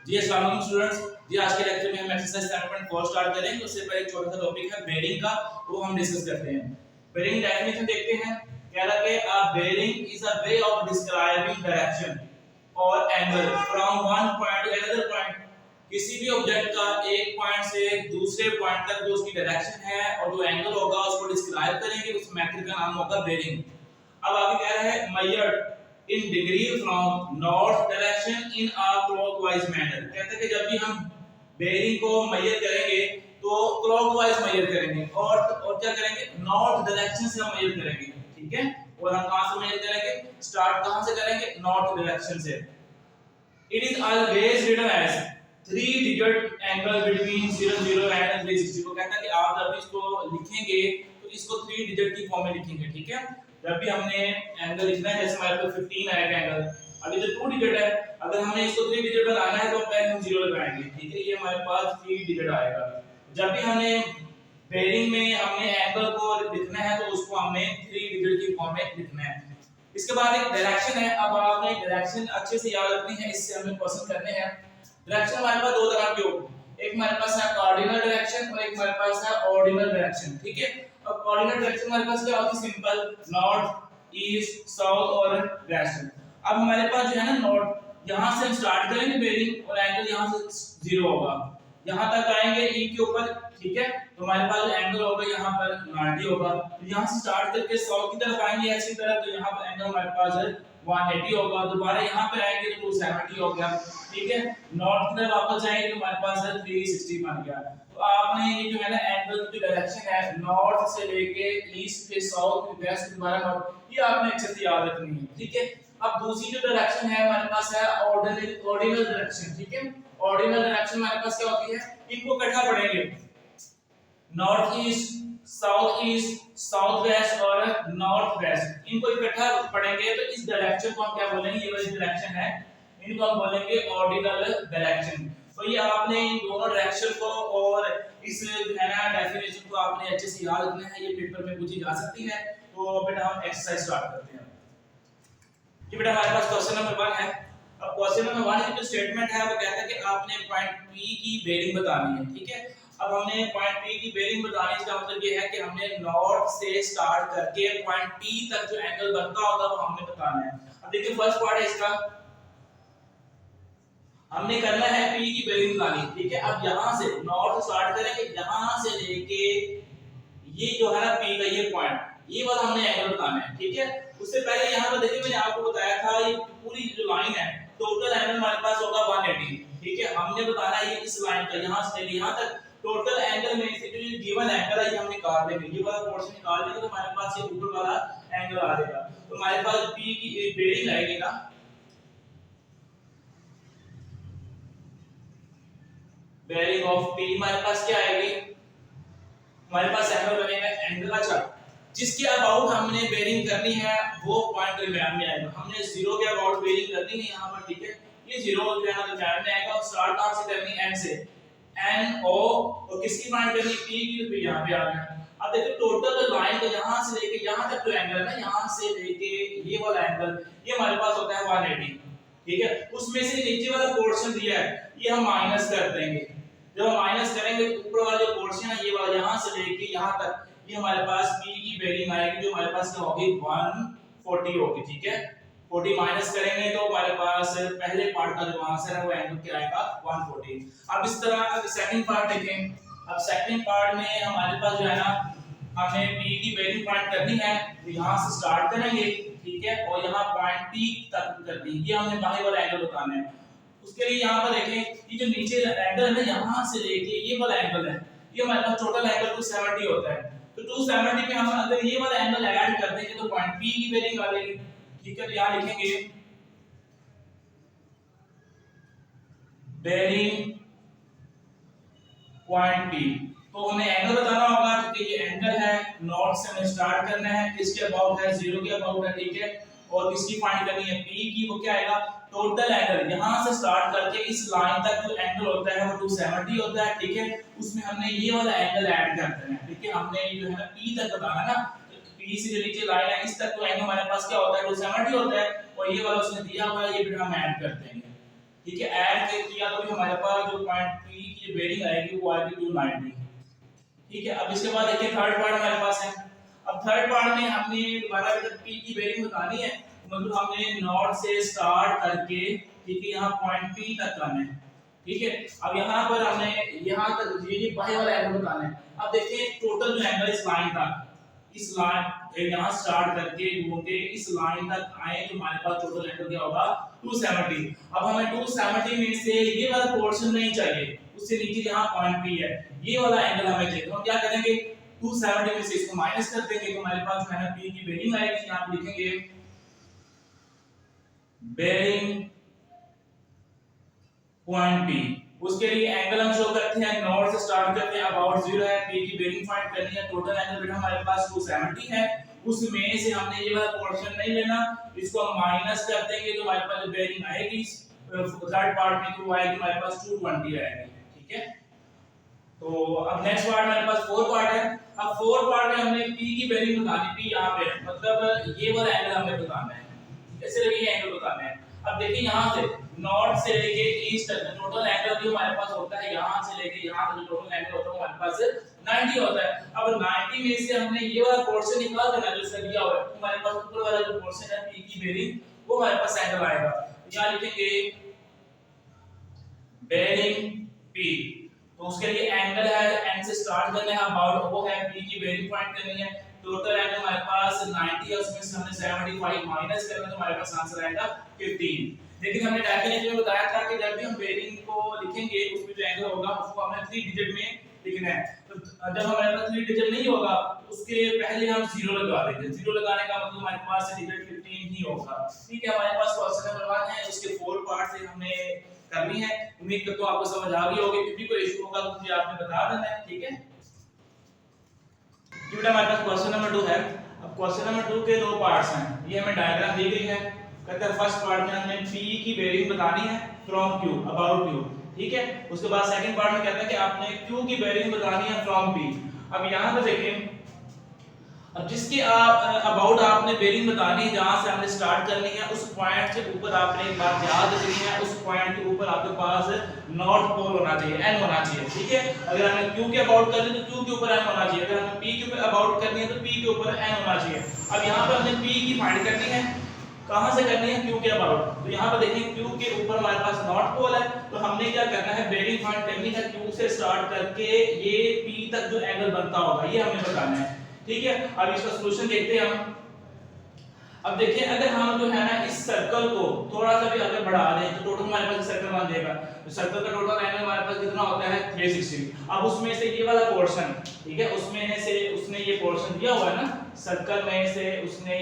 जी अस्सलाम वालेकुम स्टूडेंट्स। जी आज के लेक्चर में हम एक्सरसाइज 7.4 स्टार्ट करेंगे। उससे पहले एक छोटा सा टॉपिक है बेरिंग का, वो हम डिस्कस करते हैं। बेरिंग डेफिनेशन देखते हैं। कह रहा है a bearing is a way of describing direction और angle from one point to another point. किसी भी ऑब्जेक्ट का एक पॉइंट से दूसरे पॉइंट तक जो उसकी डायरेक्शन है और जो एंगल होगा उसको डिस्क्राइब करेंगे। उस मेथड का नाम होगा बेरिंग। अब आगे कह रहा है measured in degree from north direction in a clockwise manner। कहते हैं कि जब भी हम बेरिंग को मेजर करेंगे तो क्लॉकवाइज मेजर करेंगे और क्या करेंगे, नॉर्थ डायरेक्शन से हम मेजर करेंगे। ठीक है, और हम कहां से मेजर करेंगे, स्टार्ट कहां से करेंगे, नॉर्थ डायरेक्शन से। It is always written as 3-digit angle between 00 and 360। को कहता है कि आप जब इसको लिखेंगे तो इसको 3 डिजिट की फॉर्म में लिखेंगे। ठीक है, जब भी हमने एंगल लिखना है, जैसे हमारे पास 15 आएगा एंगल, अभी जो 2 डिजिट है, अगर हमने इसको 3 डिजिट बनाना है तो पहले हम 0 लगाएंगे। ठीक है, ये हमारे पास 3 डिजिट आएगा। जब भी हमने बेरिंग में हमने एंगल को लिखना है तो उसको हमने 3 डिजिट की फॉर्म में लिखना है। इसके बाद एक डायरेक्शन है। अब आपने डायरेक्शन अच्छे से याद रखनी है, इससे हमें क्वेश्चन करने हैं। डायरेक्शन हमारे पास दो तरह के होते हैं, एक हमारे पास है कार्डिनल डायरेक्शन और एक हमारे पास है ऑर्डिनल डायरेक्शन। ठीक है, अब कार्डिनल डायरेक्शन हमारे पास क्या होती है, सिंपल नॉर्थ, ईस्ट, साउथ और वेस्ट। अब हमारे पास जो है ना नॉर्थ, यहां से हम स्टार्ट करेंगे बेरिंग और एंगल यहां से 0 होगा, यहां तक आएंगे ई के ऊपर। ठीक है, तो हमारे पास एंगल होगा यहाँ पर 90 होगा। तो यहाँ से स्टार्ट करके साउथ की तरफ आएंगे ऐसी तरह, तो यहाँ पर एंगल हमारे पास 180 होगा। दोबारा यहाँ पे आएंगे तो 270 हो गया। ठीक है, नॉर्थ की तरफ वापस आएंगे तो हमारे पास 360 बन गया। तो आपने ये जो है ना एंगल की डायरेक्शन है, नॉर्थ से लेके ईस्ट से साउथ वेस्ट दोबारा नॉर्थ, ये आपने अच्छे से याद रखनी है। ठीक है, अब दूसरी जो डायरेक्शन है हमारे पास है ऑर्डिनल डायरेक्शन। ठीक है, ऑर्डिनल डायरेक्शन हमारे पास क्या होती है, इनको इकट्ठा पढ़ेंगे, नॉर्थ ईस्ट, साउथ वेस्ट और नॉर्थ वेस्ट, इनको इकट्ठा पढ़ेंगे तो इस डायरेक्शन को हम क्या बोलेंगे, ये वाली डायरेक्शन है, इनको हम बोलेंगे ऑर्डिनल डायरेक्शन। तो ये आपने इन दोनों डायरेक्शन को और इस है ना डेफिनेशन को आपने अच्छे से याद रखना है, ये पेपर में पूछी जा सकती है। तो बेटा हम एक्सरसाइज स्टार्ट करते हैं। ये बेटा हमारे पास क्वेश्चन नंबर 1 है। अब क्वेश्चन नंबर 1 की जो स्टेटमेंट है वो कहता है कि आपने पॉइंट P की बेरिंग बतानी है। ठीक है, अब हमने पॉइंट P की बेरिंग बतानी, इसका मतलब ये है कि हमने नॉर्थ से स्टार्ट करके पॉइंट P तक जो एंगल बनता होगा वो हमने बताना है। अब देखिए फर्स्ट पार्ट है इसका, हमने करना है P की बेरिंग बतानी। ठीक है, अब यहां से नॉर्थ स्टार्ट करेंगे, यहां से लेके ये जो है ना P का ये पॉइंट, ये वाला हमने एंगल बताना है। ठीक है, उससे पहले यहाँ पर देखिए मैंने आपको बताया था ये पूरी जो लाइन है टोटल एंगल हमारे पास होगा 180। ठीक है, हमने बताना है ये इस लाइन का यहां से लेके यहां तक टोटल एंगल में से जो ये गिवन एंगल है ये हम निकाल देंगे, ये वाला पोर्शन निकाल देंगे तो हमारे पास ये ऊपर वाला एंगल आ जाएगा। तो हमारे पास P की बेरिंग आएगी ना, बेरिंग ऑफ P हमारे पास क्या आएगी, हमारे पास एंगल बनेगा एंगल। अच्छा, जिसके अबाउट हमने बेरिंग करनी है वो पॉइंट दरमियान में आएगा, हमने 0 के अबाउट बेरिंग करनी है यहाँ पर। ठीक है, ये 0 जो है दरमियान में आएगा और स्टार्ट कहां से करनी, एंड से, एन ओ, और किसकी फाइंड करनी, P की, तो यहाँ पे आ गया। अब देखिए टोटल लाइन को यहां से लेके यहां तक जो एंगल है ना, यहां से लेके ये वाला एंगल, ये हमारे पास होता है 180। ठीक है, उसमें से नीचे वाला पोर्शन दिया है ये हम माइनस कर देंगे। जब हम माइनस करेंगे तो ऊपर वाला जो पोर्शन है ये वाला यहां से लेके यहां तक, ये हमारे पास P की बेरिंग आएगी जो हमारे पास क्या होगी 140 होगी। ठीक है, 40 माइनस करेंगे तो हमारे पास पहले पार्ट का जो आंसर है वो एंगल क्या आएगा 140। अब इस तरह अब सेकंड पार्ट देखें। अब सेकंड पार्ट में हमारे पास जो है ना हमने P की बेरिंग फाइंड करनी है, तो यहां से स्टार्ट करेंगे। ठीक है, और यहां पॉइंट P तक करनी है, ये हमने बाहर वाला एंगल बताना है। उसके लिए यहां पर देखें ये जो नीचे एंगल है ना, यहां से लेके ये वाला एंगल है, ये हमारे पास टोटल एंगल 270 होता है। तो 270 में हम अगर ये वाला एंगल ऐड कर देंगे तो पॉइंट P की बेरिंग आ जाएगी। ठीक है, तो यहां लिखेंगे बेरिंग पॉइंट P। तो हमें एंगल बताना होगा क्योंकि ये एंगल है, नॉर्थ से हमें स्टार्ट करना है, किसके अबाउट है 0 के अबाउट है। ठीक है, और किसकी फाइंड करनी है P की, वो क्या आएगा टोटल एंगल, यहां से स्टार्ट करके इस लाइन तक जो एंगल होता है वो 270 होता है। ठीक है, उसमें हमने ये वाला एंगल ऐड कर देना है। ठीक है, हमने जो है ना P तक बताना ना, तो P से जो नीचे लाइन है इस तक तो एंगल हमारे पास क्या होता है 270 होता है, और ये वाला उसने दिया हुआ है ये फिर हम ऐड कर देंगे। ठीक है, ऐड किया तो भी हमारे पास जो पॉइंट P की बेरिंग आएगी वो आएगी 290। ठीक है, अब इसके बाद देखिए थर्ड पार्ट हमारे पास है। अब थर्ड पार्ट में हमने दोबारा P की बेरिंग बतानी है, मतलब हमने नॉर्थ से स्टार्ट करके ठीक है यहाँ पॉइंट P तक आना है। ठीक है, अब यहाँ पर हमने यहाँ तक ये बाहर वाला एंगल बताना है। अब देखिए टोटल जो एंगल इस लाइन तक, इस लाइन यहाँ स्टार्ट करके घूम के इस लाइन तक आए तो हमारे पास टोटल एंगल क्या होगा 270। अब हमें 270 में से ये वाला पोर्शन नहीं चाहिए, उससे नीचे जहाँ पॉइंट P है ये वाला एंगल हमें चाहिए। तो हम क्या करेंगे 270 में से इसको माइनस कर देंगे तो हमारे पास जो है ना P की बेरिंग आएगी। यहाँ पे लिखेंगे बेरिंग पॉइंट P, उसके लिए एंगल हम शो करते हैं नॉर्थ से स्टार्ट करते हैं अबाउट 0 है, P की बेरिंग फाइंड करनी है। टोटल एंगल बेटा हमारे पास 270 है, उसमें से हमने ये वाला पोर्शन नहीं लेना, इसको हम माइनस कर देंगे तो हमारे पास जो बेरिंग आएगी थर्ड पार्ट में तो आएगी हमारे पास 220 आएगी। ठीक है, तो अब नेक्स्ट पार्ट हमारे पास फोर पार्ट है। अब फोर पार्ट में हमने P की बेरिंग बतानी, P यहाँ पे है, मतलब ये वाला एंगल हमें बताना है, ऐसे लगे ये एंगल बताना है। अब देखिए यहाँ से नॉर्थ से लेके ईस्ट तक टोटल एंगल भी हमारे पास होता है, यहाँ से लेके यहाँ तक जो टोटल एंगल होता है हमारे पास 90 होता है। अब 90 में से हमने ये वाला पोर्शन निकाल देना जो इसका दिया हुआ है, हमारे पास ऊपर वाला जो पोर्शन है P की बेरिंग वो हमारे पास एंगल आएगा। यहाँ लिखेंगे बेरिंग P, तो उसके लिए एंगल है n से स्टार्ट करना है, अबाउट वो है P की बेरिंग पॉइंट करनी है। टोटल एंगल हमारे पास 90 है, उसमें से हमने 75 माइनस करना तो हमारे पास आंसर आएगा 15। लेकिन हमने डेफिनेशन में बताया था कि जब भी हम बेरिंग को लिखेंगे उसमें जो एंगल होगा उसको हमें 3 डिजिट में लिखना है। तो जब हमारे पास 3 डिजिट नहीं होगा उसके पहले हम 0 लगा देंगे। 0 लगाने का मतलब हमारे पास डिजिट 15 ही होगा। ठीक है, हमारे पास क्वेश्चन नंबर 1 है, उसके 4 पार्ट से हमने करनी है। उम्मीद करता हूं आपको समझ आ गई होगी, फिर भी कोई इशू होगा तो मुझे आपने बता देना है। ठीक है, बेटा हमारे पास क्वेश्चन नंबर 2 है। अब क्वेश्चन नंबर 2 के दो पार्ट्स हैं, ये हमें डायग्राम दी गई है। कहता है फर्स्ट पार्ट में हमने P की बेरिंग बतानी है फ्रॉम Q अबाउट Q। ठीक है, उसके बाद सेकंड पार्ट में कहता है कि आपने Q की बेरिंग बतानी है फ्रॉम P। अब यहां पे देखिए, अब जिसके आप अबाउट आपने बेरिंग बतानी है, जहां से हमने स्टार्ट करनी है उस पॉइंट से ऊपर आपने एक बात याद रखनी है, उस पॉइंट के ऊपर आपके पास नॉर्थ पोल होना चाहिए, n होना चाहिए। ठीक है, अगर हमने Q के अबाउट करनी है तो Q के ऊपर n होना चाहिए, अगर हमें P के ऊपर अबाउट करनी है तो P के ऊपर n होना चाहिए। अब यहाँ पर हमने P की फाइंड करनी है, कहां से करनी है Q के अबाउट। तो यहाँ पर देखिए Q के ऊपर हमारे पास नॉर्थ पोल है, तो हमने क्या करना है बेरिंग फाइंड करनी है Q से स्टार्ट करके ये P तक जो एंगल बनता होगा ये हमें बताना है। ठीक है, अब इसका सॉल्यूशन देखते हैं हम। अब देखिए अगर हम जो है ना इस सर्कल को थोड़ा सा भी अगर बढ़ा दें तो टोटल हमारे पास सर्कल बन जाएगा। तो सर्कल का टोटल एंगल हमारे पास कितना होता है 360। अब उसमें से ये वाला पोर्शन, ठीक है, उसमें से उसने ये पोर्शन दिया हुआ है ना, सर्कल में से उसने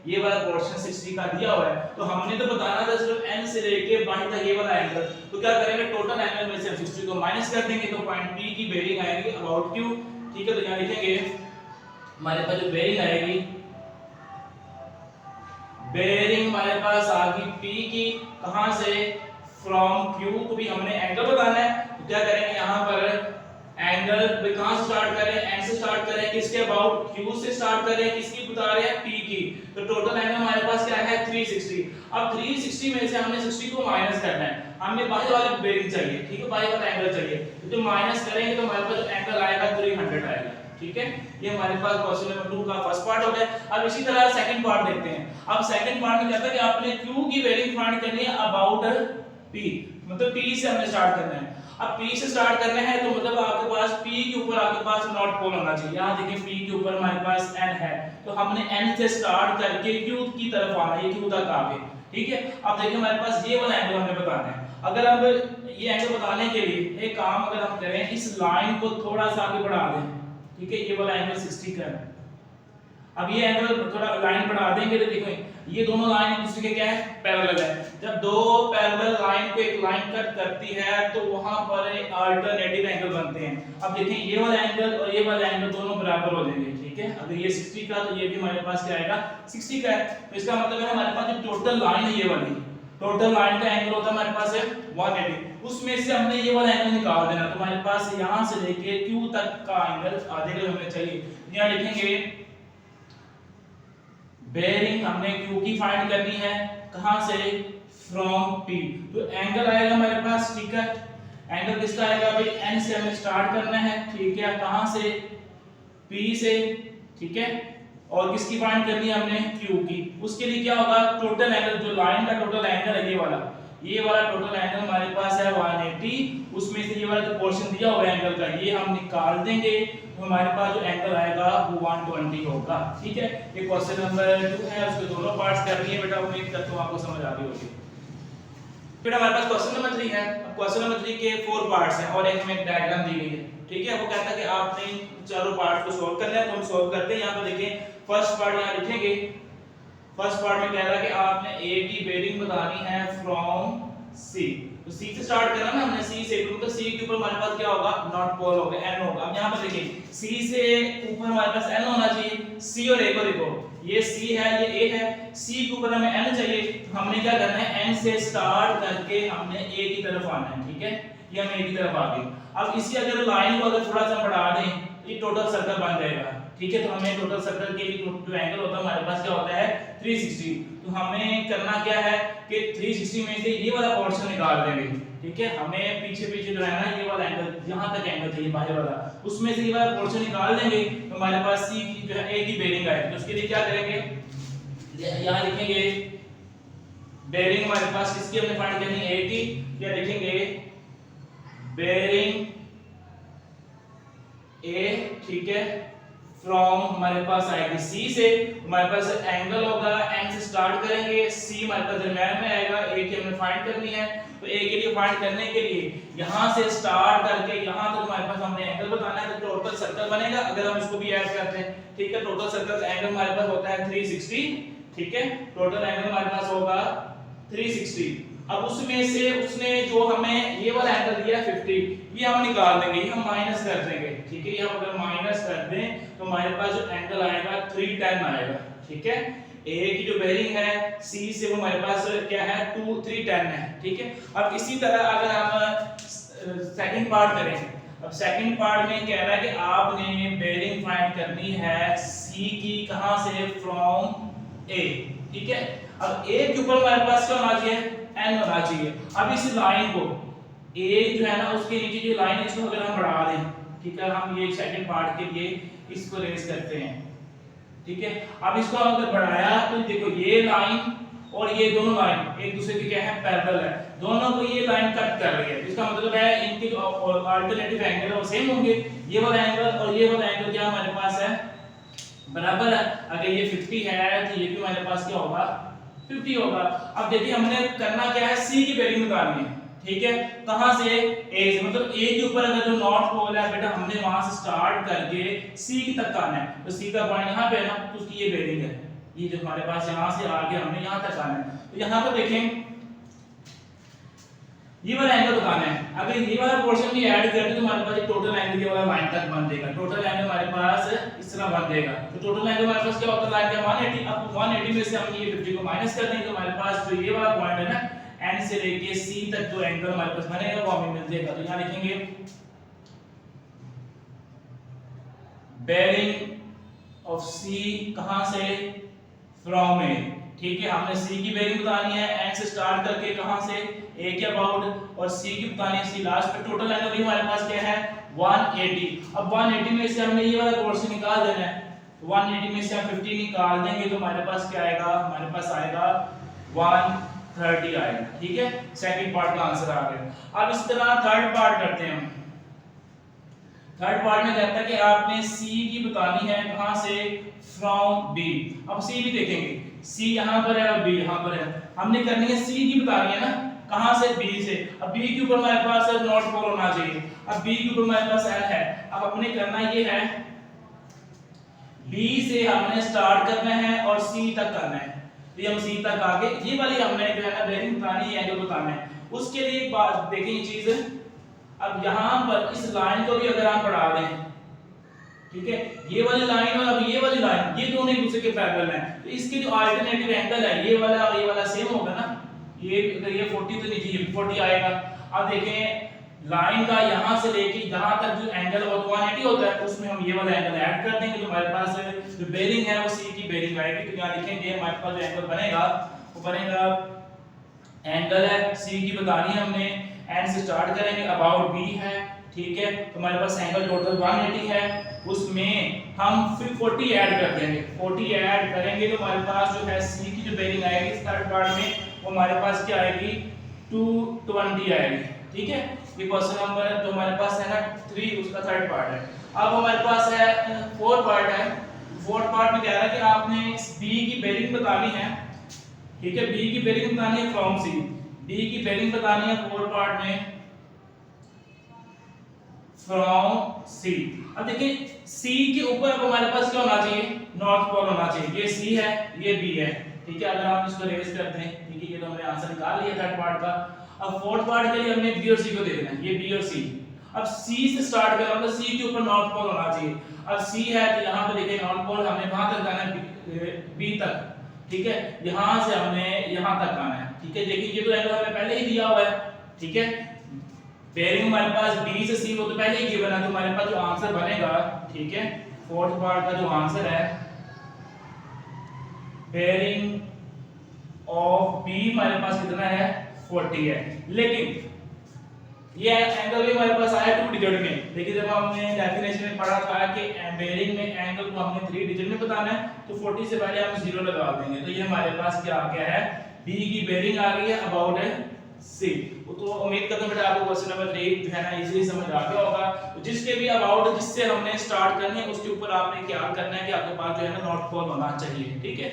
ये वाला पोर्शन 60 का दिया हुआ है, तो हमने तो बताना था सिर्फ n से लेके बाहर तक ये वाला एंगल। तो क्या करेंगे टोटल एंगल में से 60 को माइनस कर देंगे तो पॉइंट P की बेरिंग आएगी अबाउट Q। ठीक है, तो यहां लिखेंगे हमारे पास जो बेरिंग आएगी, बेरिंग हमारे पास आ गई P की, कहां से फ्रॉम Q को भी हमने एंगल बताना है। तो क्या करेंगे यहाँ पर एंगल कहां से स्टार्ट करें, n से स्टार्ट करें, किसके अबाउट Q से स्टार्ट करें, किसकी बता रहे हैं P की। तो टोटल एंगल हमारे पास क्या है 360। अब 360 में से हमने 60 को माइनस करना है, हमें बाहर वाली बेरिंग चाहिए। ठीक है, बाहर वाला एंगल चाहिए, तो जो माइनस करेंगे तो हमारे पास एंगल आएगा 300 आएगा। ठीक है, ये हमारे पास क्वेश्चन नंबर 2 का फर्स्ट पार्ट हो गया। अब इसी तरह सेकंड पार्ट देखते हैं। अब सेकंड पार्ट में कहता है कि आपने Q की बेरिंग फाइंड करनी है अबाउट P, मतलब P से हमने स्टार्ट करना है। अब P से स्टार्ट करना है तो मतलब आपके पास P के ऊपर आपके पास नॉर्थ पोल होना चाहिए। यहां देखिए P के ऊपर हमारे पास n है, तो हमने n से स्टार्ट करके Q की तरफ आना है, ये Q तक आ गए। ठीक है, अब देखिए हमारे पास ये वाला एंगल हमें बताना है। अगर अब ये एंगल बताने के लिए एक काम अगर हम करें, इस लाइन को थोड़ा सा आगे बढ़ा दें। ठीक है, ये वाला एंगल 60 का है। अब ये एंगल थोड़ा लाइन बढ़ा देंगे तो देखो ये दोनों लाइन एक दूसरे के क्या है पैरेलल है। जब दो पैरेलल लाइन को एक लाइन कट करती है तो वहां पर एक अल्टरनेटिव एंगल बनते हैं। अब देखें ये वाला एंगल और ये वाला एंगल दोनों बराबर हो जाएंगे। ठीक है, अगर ये 60 का तो ये भी हमारे पास क्या आएगा 60 का है। तो इसका मतलब है हमारे पास जो टोटल लाइन है, ये वाली टोटल लाइन का एंगल होता है हमारे पास है 180, उसमें से हमने ये वाला एंगल निकाल देना। तो हमारे पास यहां से लेके Q तक का एंगल आधे का हमें चाहिए। यहां लिखेंगे बेरिंग हमने Q की फाइंड करनी है, कहां से फ्रॉम P। तो एंगल आएगा हमारे पास, ठीक है, एंगल किसका आएगा भाई, N से हमें स्टार्ट करना है, ठीक है, कहां से, P से, ठीक है, और किसकी फाइंड करनी है हमने, Q की। उसके लिए क्या होगा, टोटल एंगल, जो लाइन का टोटल एंगल है ये वाला टोटल एंगल हमारे पास है 180, उसमें से ये वाला जो पोर्शन दिया हुआ है एंगल का ये हम निकाल देंगे, तो हमारे पास जो एंगल आएगा वो 120 होगा, ठीक है। ये क्वेश्चन नंबर 2 है, उसके दोनों पार्ट्स करनी है बेटा, उम्मीद करता हूं आपको समझ आ गई होगी। फिर हमारे पास क्वेश्चन नंबर 3 है। अब क्वेश्चन नंबर 3 के 4 पार्ट्स हैं और एक हमें डायग्राम दी गई है, ठीक है। वो कहता है कि आपने चारों पार्ट्स को सॉल्व करना है, तो हम सॉल्व करते हैं। यहां पे देखें, फर्स्ट पार्ट यहां लिखेंगे। फर्स्ट पार्ट में कह रहा है कि आपने ए की बेरिंग बतानी है फ्रॉम सी। तो सी से स्टार्ट करना ना हमने, सी से, तो सी के ऊपर हमारे पास क्या होगा, नॉट पोल होगा, एन होगा। अब यहां पर देखिए सी से ऊपर हमारे पास एन होना चाहिए। सी और ए को देखो, ये सी है, ये ए है, सी के ऊपर हमें एन चाहिए, तो हमने क्या करना है, एन से स्टार्ट करके हमने ए की तरफ आना है, ठीक है, ये हम ए की तरफ आ गए। अब इसी अगर लाइन को अगर थोड़ा सा बढ़ा दें, ये टोटल सर्कल बन जाएगा, ठीक है। तो हमें टोटल सर्कल के लिए जो एंगल होता है हमारे पास क्या होता है, 360। तो हमें करना क्या है कि 360 में से ये वाला पोर्शन निकाल देंगे, ठीक है। हमें पीछे पीछे जो है ना ये वाला एंगल, यहां तक एंगल चाहिए बाहर वाला, उसमें से ये वाला पोर्शन निकाल देंगे, तो हमारे पास सी की जो है ए की बेरिंग आएगी। तो उसके लिए क्या करेंगे, यहां लिखेंगे बेरिंग हमारे पास किसकी हमने फाइंड करनी है, ए की। क्या लिखेंगे, बेरिंग ए, ठीक है, फ्रॉम हमारे पास आएगी सी से, हमारे पास एंगल होगा, एन से स्टार्ट करेंगे, सी हमारे पास दरम्यान में आएगा, ए की हमें फाइंड करनी है। तो ए के लिए फाइंड करने के लिए यहां से स्टार्ट करके यहां तक हमारे पास हमने एंगल बताना है, तो टोटल सर्कल बनेगा। अगर हम इसको भी ऐड करते हैं, ठीक है, टोटल सर्कल का एंगल हमारे पास होता है 360, ठीक है, टोटल एंगल हमारे पास होगा 360। अब उसमें से उसने जो हमें ये वाला एंगल दिया 50, ये हम निकाल देंगे, ये हम माइनस कर देंगे, ठीक है। ये हम अगर माइनस कर दें तो हमारे पास जो एंगल आएगा 310 आएगा, ठीक है। ए की जो बेरिंग है सी से वो हमारे पास क्या है 310 है, ठीक है। अब इसी तरह अगर हम सेकंड पार्ट करें, अब सेकंड पार्ट में कह रहा है कि आपने बेरिंग फाइंड करनी है सी की, कहां से, फ्रॉम ए, ठीक है। अब ए के ऊपर हमारे पास क्या होना चाहिए, एन होना चाहिए। अब इस लाइन को ए जो है ना उसके नीचे जो लाइन है इसको अगर हम बढ़ा दें, ठीक है, हम ये सेकंड पार्ट के लिए इसको रेज करते हैं, ठीक है। अब इसको अगर बढ़ाया तो देखो ये लाइन और ये दोनों लाइन एक दूसरे के क्या है, पैरेलल है, दोनों को ये लाइन कट कर रही है। इसका मतलब है इनके जो अल्टरनेटिव एंगल है वो सेम होंगे, ये वाला एंगल और ये वाला एंगल क्या हमारे पास है, बराबर है। अगर ये 50 है तो ये भी हमारे पास क्या होगा, 50 होगा। अब देखिए हमने करना क्या है, सी की बेरिंग निकालनी है, ठीक है, कहां से, ए से, मतलब ए के ऊपर अगर जो नॉर्थ पोल है बेटा हमने वहां से स्टार्ट करके सी की तक आना है, तो सी का पॉइंट यहां पे है ना, तो उसकी ये बेरिंग है, ये जो हमारे पास यहां से आगे हमने यहां तक आना है। तो यहां पर देखें ये वाला एंगल बताना है, अगर ये वाला पोर्शन भी ऐड कर दे तो हमारे पास टोटल एंगल ये वाला लाइन तक बन जाएगा, टोटल एंगल हमारे पास इस तरह बन जाएगा। तो टोटल एंगल हमारे पास क्या होता है, लाइन का 180। अब 180 में से हम ये 50 को माइनस कर देंगे, तो हमारे पास जो ये वाला पॉइंट है ना एन से लेके सी तक जो एंगल हमारे पास बनेगा वो हमें मिल जाएगा। तो यहां लिखेंगे बेरिंग ऑफ सी, कहां से, फ्रॉम ए, ठीक है। हमने सी की बेरिंग बतानी है, एन से स्टार्ट करके कहां से, ए के अबाउट, और सी की बतानी है सी लास्ट पे। टोटल एंगल भी हमारे पास क्या है 180। अब 180 में से हमने ये वाला पोर्शन निकाल देना है, तो 180 में से हम 50 निकाल देंगे तो हमारे पास क्या आएगा, हमारे पास आएगा 130 आएगा, ठीक है। सेकंड पार्ट का आंसर आ गया। अब इस तरह थर्ड पार्ट करते हैं हम। थर्ड पार्ट में कहता है कि आपने सी की बतानी है कहां से, फ्रॉम बी। अब सी भी देखेंगे, सी यहां पर है और बी यहां पर है, हमने करनी है सी की बतानी है ना, कहां से, बी से। अब बी के ऊपर हमारे पास नॉर्थ पोल होना चाहिए, अब बी के ऊपर हमारे पास एल है। अब अपने करना ये है बी से हमने स्टार्ट करना है और सी तक करना है, तो हम सी तक आगे ये वाली हमने जो है ना बेरिंग बतानी है, एंगल बताना है। उसके लिए एक बात देखें ये चीज, अब यहां पर इस लाइन को भी अगर आप बढ़ा दें, ठीक है, ये वाली लाइन और अब ये वाली लाइन, ये दोनों एक दूसरे के पैरेलल हैं, तो इसके जो अल्टरनेटिव एंगल है ये वाला और ये वाला सेम होगा ना, ये अगर ये 40 तो नीचे ये 40 आएगा। अब देखें लाइन का यहां से लेके यहां तक जो एंगल है वो 180 होता है, उसमें हम ये वाला एंगल ऐड कर देंगे, तो हमारे पास जो बेरिंग है वो सी की बेरिंग आएगी। तो यहां लिखेंगे हमारे पास जो एंगल बनेगा वो बनेगा एंगल है सी की बतानी है हमने, एंड से स्टार्ट करेंगे, अबाउट बी है, ठीक है। तो हमारे पास एंगल टोटल 180 है, उसमें हम फिर 40 ऐड कर देंगे, 40 ऐड करेंगे तो हमारे पास जो है सी की जो बेरिंग आएगी थर्ड पार्ट में वो हमारे पास क्या आएगी 220 आएगी, ठीक है। ये क्वेश्चन नंबर जो हमारे पास है ना 3 उसका थर्ड पार्ट है। अब हमारे पास है फोर्थ पार्ट है, फोर्थ पार्ट में कह रहा है कि आपने इस बी की बेरिंग बतानी है, ठीक है। बी की बेरिंग बतानी है फ्रॉम सी, बी की बेरिंग बतानी है फोर्थ पार्ट में फ्रॉम सी। अब देखिए सी के ऊपर अब हमारे पास क्या होना चाहिए, नॉर्थ पोल होना चाहिए। ये सी है ये बी है, ठीक है। अगर आप इसको रेज करते हैं, ठीक है, ये तो हमने आंसर निकाल लिया थर्ड पार्ट का। अब फोर्थ पार्ट के लिए हमने बी और सी को देखना है, ये बी और सी। अब सी से स्टार्ट करना मतलब सी के ऊपर नॉर्थ पोल होना चाहिए। अब सी है तो यहाँ पे देखिए नॉर्थ पोल हमें कहां तक जाना है, बी तक, ठीक है। यहां से हमने यहां तक आना है, ठीक है। देखिए ये तो एंगल हमें पहले ही दिया हुआ है, ठीक है। बेरिंग हमारे पास बी से सी वो तो पहले ही गिवन है, तो हमारे पास जो आंसर बनेगा, ठीक है, फोर्थ पार्ट का जो आंसर है बेरिंग ऑफ बी हमारे पास कितना है 40 है। लेकिन ये एंगल भी हमारे पास आया 2 डिजिट में, लेकिन जब हमने डेफिनेशन में पढ़ा था कि बेरिंग में एंगल को हमने 3 डिजिट में बताना है तो 40 से पहले हम 0 लगा देंगे। तो ये हमारे पास क्या आ गया है, बी की बेरिंग आ गई है अबाउट है सी। तो उम्मीद करता हूं बेटा आपको क्वेश्चन नंबर 3 जो है ना इजीली समझ आ गया होगा। तो जिसके भी अबाउट जिससे हमने स्टार्ट करनी है उसके ऊपर आपने क्या करना है कि आपके पास जो है ना नॉर्थ पोल होना चाहिए, ठीक है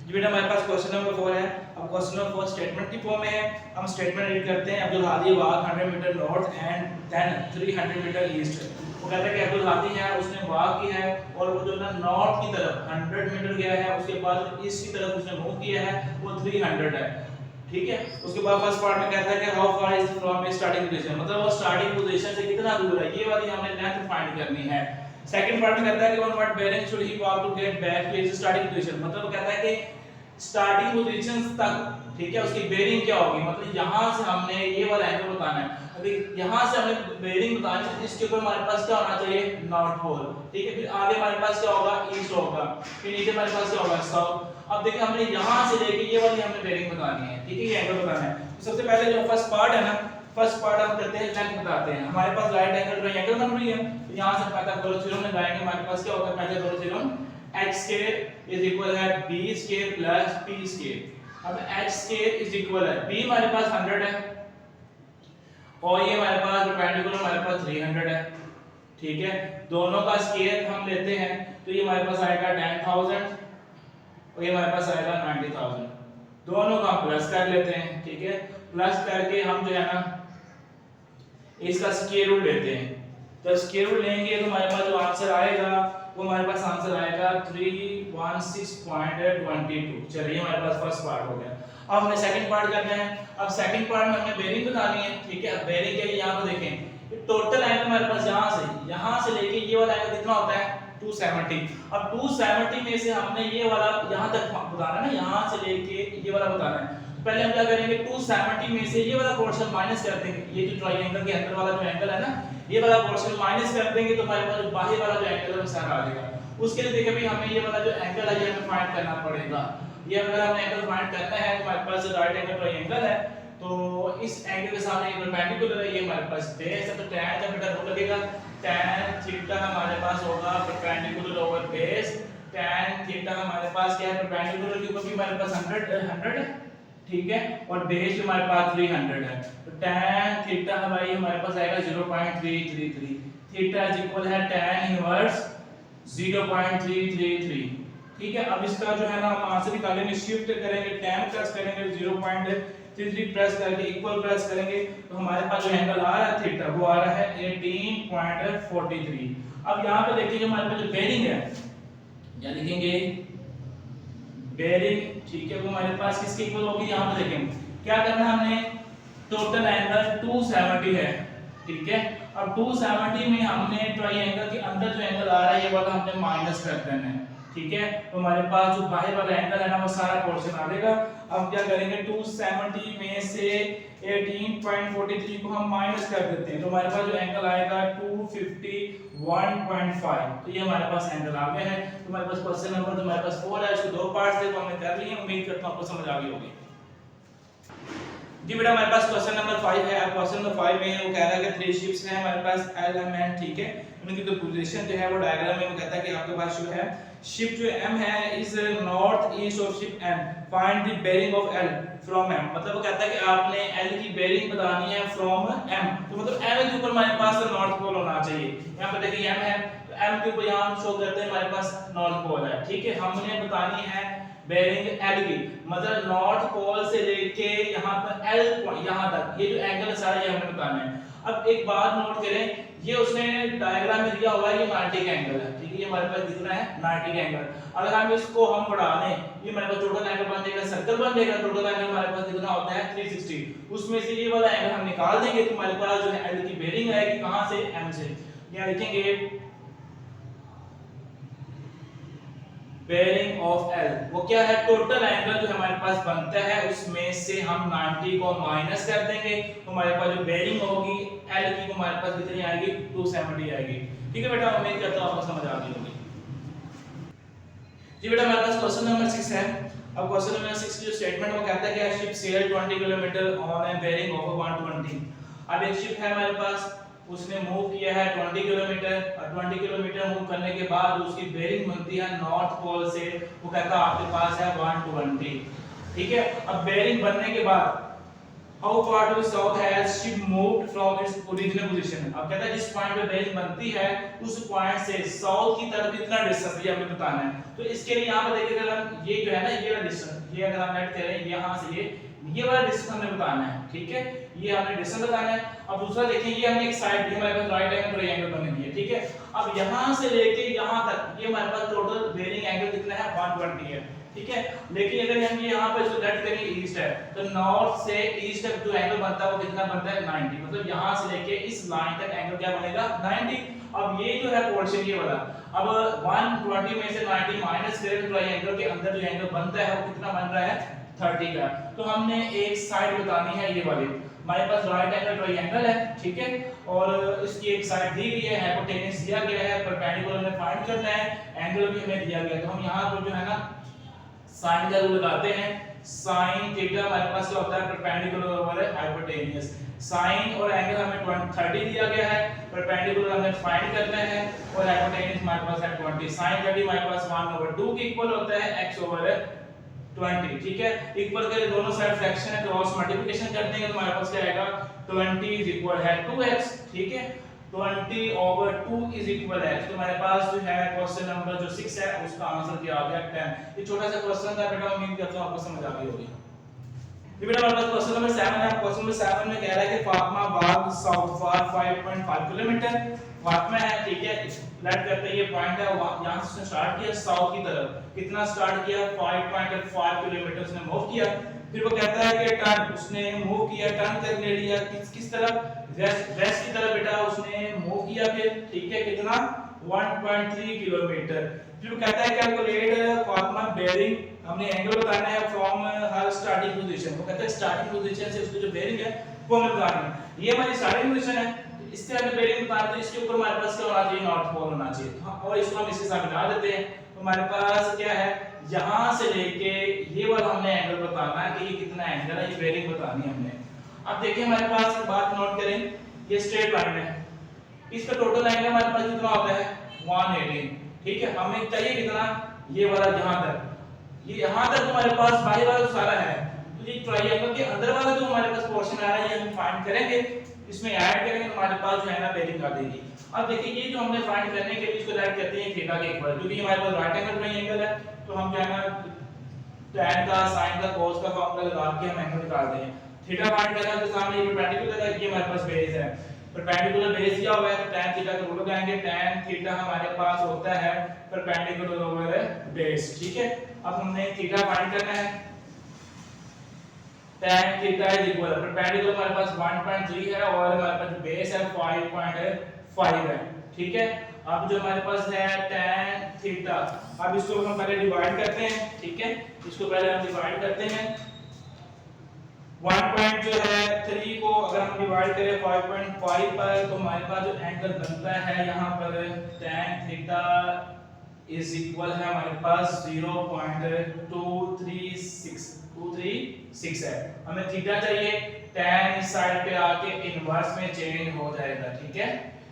जी बेटा। हमारे पास क्वेश्चन नंबर 4 है। अब क्वेश्चन नंबर 4 स्टेटमेंट की फॉर्म में है। हम स्टेटमेंट रीड करते हैं। Abdul Hadi walk 100 metre north and then 300 metre east. वो कहता है कि अब्दुल हादी है उसने वॉक की है और वो जो ना नॉर्थ की तरफ 100 मीटर गया है, उसके बाद ईस्ट की तरफ उसने मूव किया है, वो 300 है, ठीक है। उसके बाद फर्स्ट पार्ट में कहता है कि how far is from starting position, मतलब वो स्टार्टिंग पोजीशन से कितना दूर है, ये वाली हमने लेंथ फाइंड करनी है। सेकंड पार्ट में कहता है कि one what bearing should he walk to get back to his starting position, मतलब वो कहता है कि स्टार्टिंग पोजीशन तक, ठीक है, उसकी बेरिंग क्या होगी, मतलब यहां से हमने ये वाला एंगल बताना है। अभी यहां से हमें बेरिंग बतानी है, इसके ऊपर हमारे पास क्या होना चाहिए नॉर्थ पोल, ठीक है। फिर आगे हमारे पास क्या होगा ईस्ट होगा, फिर नीचे हमारे पास क्या होगा साउथ। अब देखिए हमने यहां से लेके ये वाली हमें बेरिंग बतानी है, ठीक है, ये एंगल बताना है। तो सबसे पहले जो फर्स्ट पार्ट है ना, फर्स्ट पार्ट हम करते हैं लेंथ बताते हैं। हमारे पास राइट एंगल ट्रायंगल बन रही है, तो यहां से पैथागोरस थ्योरम लगाएंगे, हमारे पास क्या होगा Pythagoras theorem h square is equal है b square plus p square. अब h स्क्वायर इज इक्वल है b हमारे पास 100 है और ये हमारे पास परपेंडिकुलर हमारे पास 300 है, ठीक है। दोनों का स्क्वायर हम लेते हैं तो ये हमारे पास आएगा 10000 और ये हमारे पास आएगा 90000। दोनों का हम प्लस कर लेते हैं, ठीक है। प्लस करके हम जो है ना इसका स्क्वायर रूट लेते हैं। तो स्क्वायर रूट लेंगे तो हमारे पास जो आंसर आएगा वो हमारे पास आंसर आएगा 316.22। चलिए हमारे पास फर्स्ट पार्ट हो गया। अब हमने सेकंड पार्ट करना है। अब सेकंड पार्ट में हमें बेरिंग बतानी है, ठीक है। अब बेरिंग के लिए यहां पे देखें टोटल एंगल हमारे पास यहां से लेके ये वाला एंगल कितना होता है 270। अब 270 में से हमने ये वाला यहां तक बताना है ना, यहां से लेके ये वाला बताना है। तो पहले हम क्या करेंगे 270 में से ये वाला पोर्शन माइनस कर देंगे, ये जो ट्रायंगल के अंदर वाला जो एंगल है ना ये वाला पोर्शन माइनस कर देंगे तो हमारे पास जो बाहर वाला जो एंगल है वो सारा आ जाएगा। उसके लिए देखिए भाई हमें ये वाला जो एंगल है ये हमें फाइंड करना पड़ेगा। ये अगर हमें एंगल फाइंड करना है तो हमारे पास राइट एंगल ट्रायंगल है, तो इस एंगल के सामने ये परपेंडिकुलर है, ये हमारे पास बेस है, तो tan का बेटा रूट लगेगा। tan थीटा हमारे पास होगा perpendicular over base. tan theta हमारे पास क्या है परपेंडिकुलर के ऊपर भी हमारे पास 100 है, ठीक है, और बेस हमारे पास 300 है। तो tan थीटा हमारी हमारे पास आएगा 0.333। थीटा इज इक्वल है tan इनवर्स 0.333, ठीक है। अब इसका जो है ना हम आंसर निकालेंगे, शिफ्ट करेंगे, tan प्लस करेंगे 0.33 प्लस करके इक्वल प्लस करेंगे तो हमारे पास जो एंगल आ रहा है थीटा वो आ रहा है 18.43। अब यहां पे देखिए हमारे पास जो बेरिंग है या लिखेंगे बेरिंग, ठीक है, वो हमारे पास किसके इक्वल होगी यहां पे देखेंगे क्या करना है हमने टोटल एंगल 270 है, ठीक है। अब 270 में हमने ट्रायंगल के अंदर जो एंगल आ रहा है ये वाला हमने माइनस कर देना है, ठीक है। तो हमारे पास जो बाहर वाला एंगल है ना वो सारा पोर्शन आ जाएगा। अब क्या करेंगे 270 में से 18.43 को हम माइनस कर देते हैं तो हमारे पास जो एंगल आएगा 251.5। तो ये हमारे पास एंगल आ गया है। तो हमारे पास क्वेश्चन नंबर जो हमारे पास 4 है इसको दो पार्ट से तो हमने कर लिए। उम्मीद करता हूं आपको समझ आ गई होगी। जी बेटा हमारे पास क्वेश्चन नंबर 5 है। अब क्वेश्चन नंबर 5 में वो कह रहा है कि 3 शिप्स हैं हमारे पास एल एम एन, ठीक है। उनकी जो पोजीशन जो है वो डायग्राम में वो कहता है कि आपके पास जो है शिप जो एम है is north east of ship N, find the bearing of L from M. मतलब वो कहता है कि आपने एल की बेयरिंग बतानी है फ्रॉम एम। तो मतलब एम के ऊपर हमारे पास नॉर्थ पोल होना चाहिए। यहां पर देखिए एम है, तो एम के ऊपर यहां शो करते हैं हमारे पास नॉर्थ पोल है, ठीक है। हमने बतानी है बेयरिंग एल की, मतलब नॉर्थ पोल से लेके यहां पर एल यहां तक ये जो एंगल सारा ये हमें बताना है। अब एक बात नोट करें, ये उसने डायग्राम में दिया हुआ है, ये 90 का एंगल है, ठीक है। ये हमारे पास कितना है 90 का एंगल। अगर हम इसको हम बढ़ा दें, ये हमारे पास टोटल एंगल बन जाएगा, सर्कल बन जाएगा। टोटल एंगल हमारे पास कितना होता है 360, उसमें से ये वाला एंगल हम निकाल देंगे तो हमारे पास जो है एल की बेयरिंग आएगी कहां से, एम से। यहां लिखेंगे बेयरिंग ऑफ एल, वो क्या है, टोटल एंगल जो हमारे पास बनता है उसमें से हम 90 को माइनस कर देंगे तो हमारे पास जो बेयरिंग होगी एल की वो हमारे पास कितनी आएगी, 270 आएगी, ठीक है बेटा। उम्मीद करता हूं आपको समझ आ गई होगी। जी बेटा हमारे पास क्वेश्चन नंबर 6 है। अब क्वेश्चन नंबर 6 की जो स्टेटमेंट वो कहता है कि ship sail 20 kilometre on a bearing of 120। अब एक शिप है हमारे पास, उसने मूव किया है 20 किलोमीटर, और 20 किलोमीटर मूव करने के बाद उसकी बेयरिंग बनती है नॉर्थ पोल से, वो कहता है आपके पास है 120, ठीक है। अब बेयरिंग बनने के बाद how far to south has ship moved from its original position. अब कहता है जिस पॉइंट पे बेयरिंग बनती है उस पॉइंट से साउथ की तरफ कितना डिस्टेंस ये हमें बताना है। तो इसके लिए यहां पर देखिए, अगर हम ये जो है ना ये वाला डिस्टेंस, ये अगर हम ऐड करें यहां से ये वाला डिस्टेंस हमें बताना है, ठीक है। ये हमने डिस्टेंस बताना है। अब दूसरा देखिए, ये हमने एक साइड हमारे पास राइट एंगल ट्रायंगल बने दिए, ठीक है। अब यहां से लेके यहां तक ये हमारे पास टोटल बेयरिंग एंगल कितना है 120 है, ठीक है। लेकिन अगर हम ये यहां पर इसको लेट करें ईस्ट है, तो नॉर्थ से ईस्ट तक जो एंगल बनता है वो कितना बनता है 90, मतलब यहां से लेके इस लाइन तक एंगल क्या बनेगा 90। अब ये जो है पोर्शन ये वाला, अब 120 में से 90 माइनस करें तो ट्रायंगल के अंदर जो एंगल बनता है वो कितना बन रहा है 30 का। तो हमने एक साइड बतानी है ये वाली, हमारे पास राइट एंगल ट्रायंगल है, ठीक है। और इसकी एक साइड दी गई है, हाइपोटेनस दिया गया है, परपेंडिकुलर हमें फाइंड करना है, एंगल भी हमें दिया गया है। तो हम यहां पर जो है ना साइन का रूल लगाते हैं। साइन थीटा हमारे पास क्या होता है, परपेंडिकुलर ओवर हाइपोटेनस। साइन और एंगल हमें 30 दिया गया है, परपेंडिकुलर हमें फाइंड करना है, और हाइपोटेनस हमारे पास है 20। साइन 30 हमारे पास 1/2 के इक्वल होता है x/20, ठीक है। इक्वल के दोनों साइड फ्रैक्शन है, क्रॉस मल्टीप्लिकेशन कर देंगे तो हमारे पास क्या आएगा 20 इज इक्वल है 2x, ठीक है। 20/2 इज इक्वल है, तो हमारे पास जो है क्वेश्चन नंबर जो 6 है उसका आंसर क्या आ गया 10। ये छोटा सा क्वेश्चन था बेटा, उम्मीद करता हूं आपको समझ आ गई होगी। ये बेटा हमारे पास क्वेश्चन नंबर 7 है। क्वेश्चन नंबर 7 में कह रहा है कि फातिमा बाग साउथ फार 5.5 किलोमीटर। फातिमा है, ठीक है, लेट करते हैं ये पॉइंट है, यहां से उसने स्टार्ट किया साउथ की तरफ, कितना स्टार्ट किया 5.5 किलोमीटर उसने मूव किया। फिर वो कहता है कि टर्न उसने मूव किया, टर्न कर ले लिया किस तरफ, वेस्ट की तरफ बेटा उसने मूव किया, फिर ठीक है कितना 1.3 किलोमीटर। फिर वो कहता है कैलकुलेट फातिमा बेयरिंग, हमने एंगल बताना है फ्रॉम हर स्टार्टिंग पोजीशन। वो कहता है स्टार्टिंग पोजीशन से उसकी जो बेयरिंग है वो हमें बताना है। ये हमारी स्टार्टिंग पोजीशन है, इससे हमें बेयरिंग बताना है, इसके ऊपर हमारे पास क्या होना चाहिए, नॉर्थ पोल होना चाहिए। हाँ, और इसको हम इसके साथ मिला देते हैं तो हमारे पास क्या है, यहां से लेके ये वाला हमने एंगल बताना है कि ये कितना एंगल है, ये बेयरिंग बतानी है हमने। अब देखिए हमारे पास एक बात नोट करें, ये स्ट्रेट लाइन है, इसका टोटल एंगल हमारे पास कितना होता है 180, ठीक है। हमें चाहिए कितना, ये वाला यहां तक, ये यहां तक हमारे पास बाहर वाला जो सारा है, तो ये ट्रायंगल के अंदर वाला जो हमारे पास पोर्शन आ रहा है ये हम फाइंड करेंगे, इसमें ऐड करेंगे तो हमारे पास जो है ना बेयरिंग आ जाएगी। अब देखिए ये जो हमने फाइंड करने के लिए इसको ऐड करते हैं थीटा के इक्वल, क्योंकि हमारे पास राइट एंगल ट्रायंगल है तो हम क्या है ना tan का sin का cos का फॉर्मूला लगा के हम एंगल निकालते हैं। थीटा फाइंड करना है तो सामने ये परपेंडिकुलर है, ये हमारे पास बेस है, परपेंडिकुलर बेस दिया हुआ है तो tan थीटा का रूल लगाएंगे। tan थीटा हमारे पास होता है परपेंडिकुलर ओवर बेस, ठीक है। अब हमने थीटा फाइंड करना है, tan theta is equal, perpendicular हमारे पास 1.3 है और हमारे पास जो बेस है 5.5 है, ठीक है। अब जो हमारे पास है tan थीटा, अब इसको हम पहले डिवाइड करते हैं, ठीक है। इसको पहले हम डिवाइड करते हैं, 1.3 को अगर हम डिवाइड करें 5.5 पर तो हमारे पास जो एंगल बनता है यहाँ पर tan थीटा इज इक्वल है हमारे पास 0.236 है। हमें थीटा चाहिए, tan इस साइड पे आके इनवर्स में चेंज हो जाएगा, ठीक है।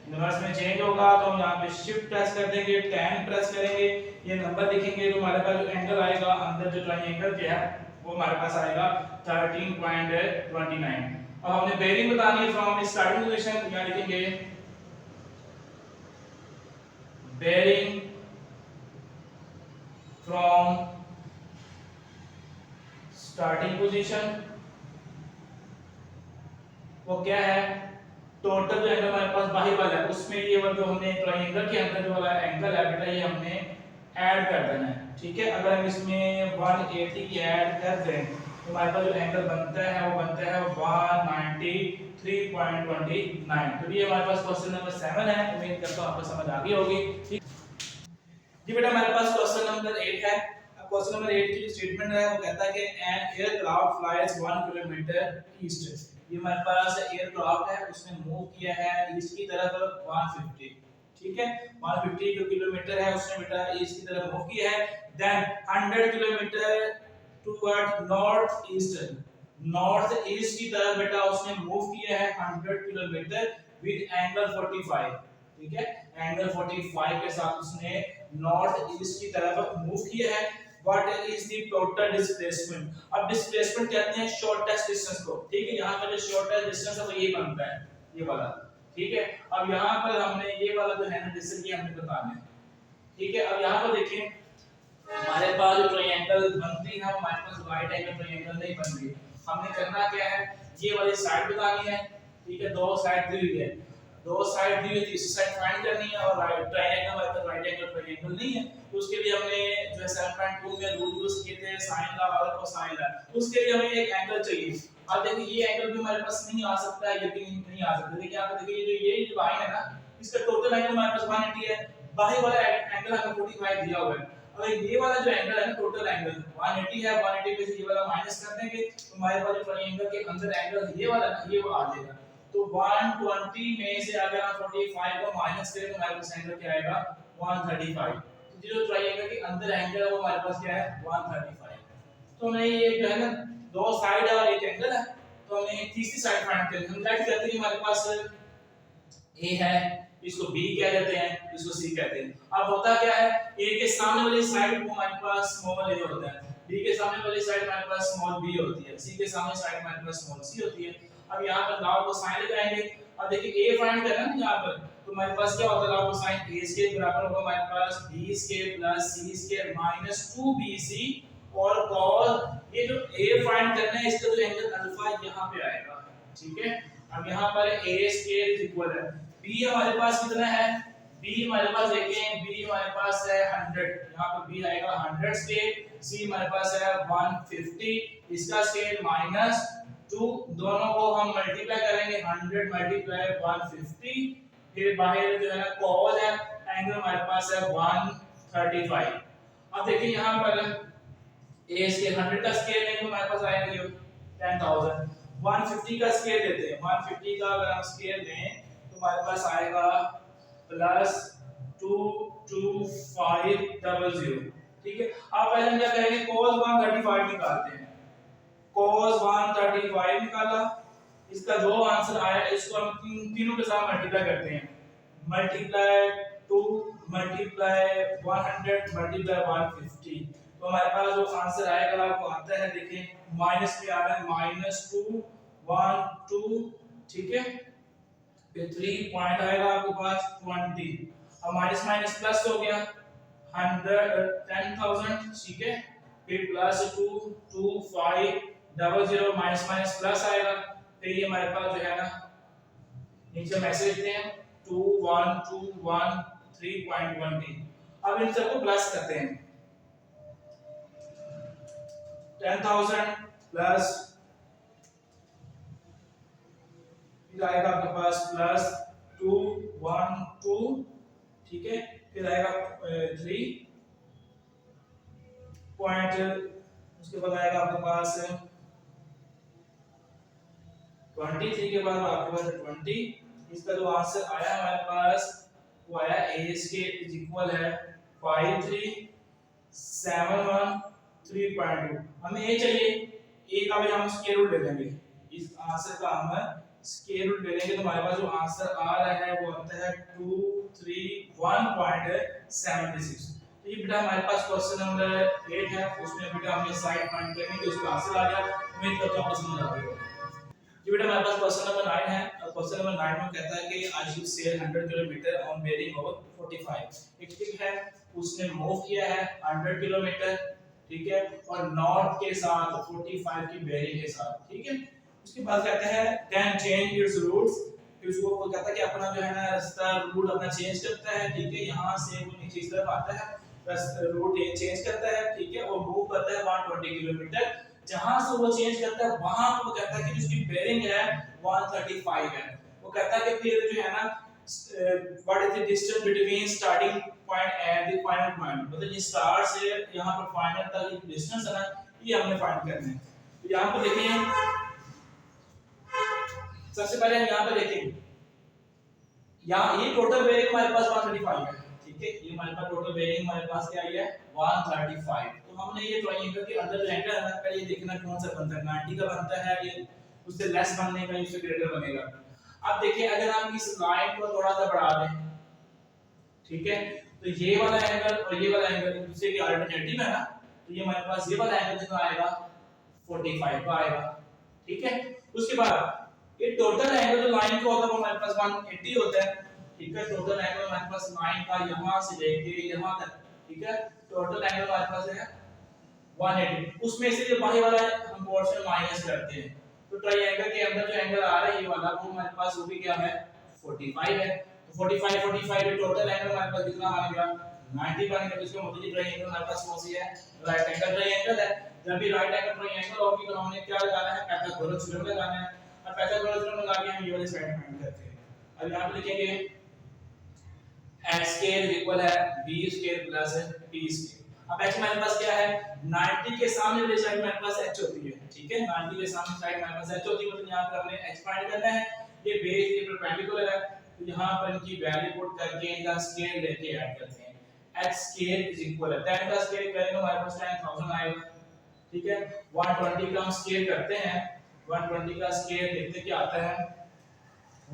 इनवर्स में चेंज होगा तो हम यहाँ पे शिफ्ट प्रेस कर देंगे, tan प्रेस करेंगे, ये नंबर लिखेंगे तो हमारे पास जो एंगल आएगा अंदर जो ट्रायंगल के है वो हमारे पास आएगा 13.29। अब हमने बेयरिंग बतानी है फ्रॉम स्टार्टिंग पोजीशन, यहाँ लिखेंगे बेयरिंग फ्रॉम स्टार्टिंग पोजीशन, वो क्या है, टोटल जो एंगल हमारे पास बाही वाला है उसमें ये जो हमने ट्रायंगल के अंदर जो वाला एंगल है बेटा ये हमने ऐड कर देना है, ठीक है। अगर हम इसमें 180 की ऐड कर दें तो हमारे पास जो एंगल बनता है वो बनता है 193.29। तो ये हमारे पास क्वेश्चन नंबर 7 है, उम्मीद करता हूं आपको समझ आ गई होगी, ठीक। जी बेटा हमारे पास क्वेश्चन नंबर 8 है। अब क्वेश्चन नंबर 8 की जो स्टेटमेंट है वो कहता है कि an aircraft flies 1 kilometre east. ये हमारे पास एयरक्राफ्ट है, उसने मूव किया है ईस्ट की तरफ 150, ठीक है। 150 जो किलोमीटर है उसने बेटा ईस्ट की तरफ मूव किया है। Then 100 kilometre toward north east, north east की तरफ बेटा उसने मूव किया है 100 किलोमीटर विद एंगल 45, ठीक है। एंगल 45 के साथ उसने नॉर्थ ईस्ट की तरफ मूव किया है। What is the total displacement? अब डिस्प्लेसमेंट कहते हैं शॉर्टेस्ट डिस्टेंस को, ठीक है। यहाँ पर जो शॉर्टेस्ट डिस्टेंस है वो ये बनता है, ये वाला, ठीक है। अब यहाँ पर हमने ये वाला जो है ना डिस्टेंस ये हमने बताना है, ठीक है। अब यहाँ पर देखिए हमारे पास जो ट्रायंगल बनती है हमारे पास राइट एंगल ट्रायंगल नहीं बन रही। हमने करना क्या है, ये वाली साइड बतानी है, ठीक है। दो साइड दी हुई है, दो साइड दी हुई है, इसी साइड फाइंड करनी है और राइट ट्रायंगल मतलब राइट एंगल ट्रायंगल नहीं है तो उसके लिए हमने जो है 7.2 में रूल यूज किए थे साइन ला और कोसाइन ला, उसके लिए हमें एक एंगल चाहिए। अब देखिए ये एंगल भी हमारे पास नहीं आ सकता है, ये भी नहीं आ सकता। देखिए यहां पे देखिए ये जो लाइन है ना इसका टोटल एंगल हमारे पास 180 है, बाहरी वाला एंगल हमें 45 दिया हुआ है। अब ये वाला जो एंगल है ना टोटल एंगल 180 है, 180 में से ये वाला माइनस कर देंगे तो हमारे पास जो ट्रायंगल के अंदर एंगल ये वाला ना ये वो आ जाएगा। तो 120 में से अगर हम 45 को माइनस करें तो हमारे पास एंगल क्या आएगा 135। तो जो ट्रायंगल के अंदर एंगल है वो हमारे पास क्या है 135। तो हमने ये जो है ना दो साइड है और एक एंगल है तो हमने तीसरी साइड फाइंड करनी है। हम लेट करते हैं हमारे पास ए है, इसको बी कह देते हैं, इसको सी कहते हैं। अब होता क्या है, ए के सामने वाली साइड को हमारे पास स्मॉल ए होता है, बी के सामने वाली साइड हमारे पास स्मॉल बी होती है, सी के सामने साइड हमारे पास स्मॉल सी होती है। अब यहाँ पर लॉग को साइन लगाएंगे। अब देखिए ए फाइंड करना है ना यहाँ पर तो हमारे पास क्या होता है लॉग को साइन ए स्क्वायर बराबर होगा हमारे पास बी स्क्वायर प्लस सी स्क्वायर माइनस 2bc और cos ये जो ए फाइंड करना है इसका जो एंगल अल्फा यहाँ पे आएगा, ठीक है। अब यहाँ पर a स्क्वायर इज इक्वल है b हमारे पास कितना है, b हमारे पास देखें b हमारे पास है 100, यहाँ पर b आएगा 100 स्क्वायर, c हमारे पास है 150 इसका स्क्वायर माइनस 2 दोनों को हम मल्टीप्लाई करेंगे 100 मल्टीप्लाई 150 फिर बाहर जो है ना cos है एंगल हमारे पास है 135। अब देखिए यहाँ पर a स्क्वायर 100 का स्क्वायर लेंगे तो हमारे पास आएगा ये 10000। 150 का स्क्वायर लेते हैं, 150 का अगर हम स्क्वायर लें तो हमारे पास आएगा प्लस 22500, ठीक है। अब पहले हम क्या करेंगे cos 135 निकालते हैं, cos 135 निकाला, इसका जो आंसर आया इसको हम तीनों के साथ मल्टीप्लाई करते हैं, मल्टीप्लाई 2 मल्टीप्लाई 100 मल्टीप्लाई 150 तो हमारे पास जो आंसर आएगा आपको आता है देखिए माइनस में आ रहा है -212, ठीक है। फिर 3 पॉइंट आएगा आपके पास 20, अब माइनस माइनस प्लस हो गया 10,000, ठीक है। फिर प्लस 22500 माइनस माइनस प्लस आएगा, फिर ये हमारे पास जो है ना नीचे मैसेज देते हैं 21213.20। अब इन सबको प्लस करते हैं 10,000 प्लस फिर आएगा आपके पास प्लस 212, ठीक है। फिर आएगा 3 पॉइंट, उसके बाद आएगा आपके पास 23 के बाद आपके पास 20। इसका जो आंसर आया हमारे पास वो आया a स्क्वायर इज इक्वल है 5371 3.2। हमें a चाहिए, a का भी हम स्क्वायर रूट ले लेंगे, इस आंसर का हम स्क्वायर रूट ले लेंगे तो हमारे पास जो आंसर आ रहा है वो आता है 231.76। तो ये बेटा हमारे पास क्वेश्चन नंबर 8 है, उसमें बेटा हमने साइड फाइंड करनी थी, उसका आंसर आ गया। उम्मीद करता हूं आपको समझ आ गई होगी। ये बेटा हमारे पास क्वेश्चन नंबर 9 है। क्वेश्चन नंबर 9 में कहता है कि I should sell 100 kilometre on bearing over 45। एक ठीक है, उसने मूव किया है 100 किलोमीटर, ठीक है, और नॉर्थ के साथ 45 की बेयरिंग के साथ, ठीक है। उसके बाद कहते हैं कैन चेंज इट्स रूट्स, फिर उसको वो कहता है कि अपना जो है ना रास्ता रूट अपना चेंज करता है, ठीक है, यहां से वो नीचे इस तरफ आता है, रूट चेंज करता है, ठीक है, और मूव करता है 120 किलोमीटर। जहां से वो चेंज करता है वहां वो कहता है कि जिसकी बेयरिंग है 135 है। वो कहता है कि फिर जो है ना what is the distance between starting point and the final point, मतलब ये स्टार्ट से यहां पर फाइनल तक ये डिस्टेंस है ना, ये हमने फाइंड करना है। तो यहां पर देखिए, सबसे पहले हम यहां पर देखेंगे, यहां ये टोटल बेयरिंग हमारे पास 135 है, ठीक है, ये हमारे पास टोटल बेयरिंग हमारे पास क्या आई है 135। तो हमने ये ट्रायंगल के अंदर जो एंगल है ना, पहले ये देखना कौन सा बनता है, 90 का बनता है, ये उससे लेस बनने का, इससे ग्रेटर बनेगा। अब देखिए अगर हम इस लाइन को थोड़ा सा बढ़ा दें, ठीक है, तो ये वाला एंगल और ये वाला एंगल एक दूसरे के अल्टरनेटिव है ना, तो ये हमारे पास ये वाला एंगल कितना आएगा 45 का आएगा, ठीक है। उसके बाद ये टोटल एंगल जो लाइन का होता है वो हमारे पास 180 होता है, ठीक है, टोटल एंगल हमारे पास लाइन का यहां से लेके यहां तक, ठीक है, टोटल एंगल हमारे पास है 180। उसमें से जो बाहर वाला है हम पोर्शन माइनस करते हैं, तो ट्रायंगल के अंदर जो एंगल आ रहा है ये वाला, वो हमारे पास वो भी क्या है 45 है। तो 45 ये टोटल एंगल हमारे पास कितना बन गया 90 बन गया। तो इसका मतलब ये ट्रायंगल हमारे पास कौन सी है, राइट एंगल ट्रायंगल है। जब भी राइट एंगल ट्रायंगल होगी तो हमने क्या लगाना है, पाइथागोरस थ्योरम लगाना है, और पाइथागोरस थ्योरम लगा के हम ये वाली साइड फाइंड करते हैं। अब यहां पे लिखेंगे x स्क्वायर इक्वल है b square plus p square. अब x हमारे पास क्या है 90 के सामने वाली साइड हमारे पास h होती है, ठीक है, 90 के सामने साइड हमारे पास h होती है, मतलब यहां पर हमने h फाइंड करना है। ये बेस ये परपेंडिकुलर है, तो यहां पर इनकी वैल्यू पुट करके इनका स्क्वायर लेके ऐड करते हैं। x स्क्वायर इक्वल है 10 का स्क्वायर करेंगे हमारे पास 10000 आएगा, ठीक है। 120 का हम स्क्वायर करते हैं, 120 का स्क्वायर देखते क्या आता है,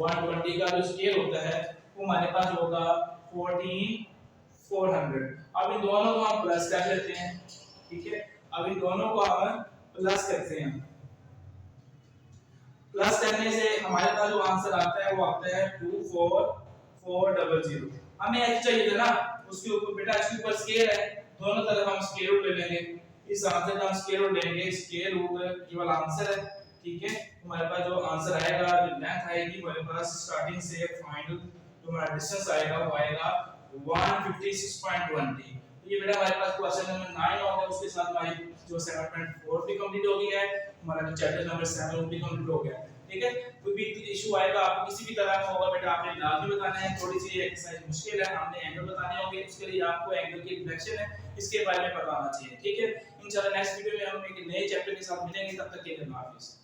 120 का जो स्क्वायर होता है वो हमारे पास होगा 14400। अब इन दोनों को हम प्लस कर लेते हैं, ठीक है, अब इन दोनों को हम प्लस करते हैं। प्लस करने से हमारे पास जो आंसर आता है वो आता है 24400। हमें x चाहिए था ना, उसके ऊपर बेटा x के ऊपर स्क्वायर है, दोनों तरफ हम स्क्वायर रूट ले लेंगे। इस आंसर का हम स्क्वायर रूट लेंगे, स्क्वायर रूट ये वाला आंसर है, ठीक है। हमारे पास जो आंसर आएगा, जो लेंथ आएगी हमारे पास स्टार्टिंग से फाइनल जो हमारा डिस्टेंस आएगा वो आएगा 156.20। तो ये बेटा हमारे पास क्वेश्चन नंबर 9 हो गया। उसके साथ हमारी जो 7.4 भी कंप्लीट हो गई है, हमारा जो चैप्टर नंबर 7 वो भी कंप्लीट हो गया, ठीक है। कोई भी इशू आएगा आपको किसी भी तरह का होगा बेटा आपने लाजमी बताना है। थोड़ी सी एक्सरसाइज मुश्किल है, हमने एंगल बताने होंगे, उसके लिए आपको एंगल की डायरेक्शन है इसके बारे में पता होना चाहिए, ठीक है। इंशाल्लाह नेक्स्ट वीडियो में हम एक नए चैप्टर के साथ मिलेंगे, तब तक के लिए अल्लाह हाफिज़।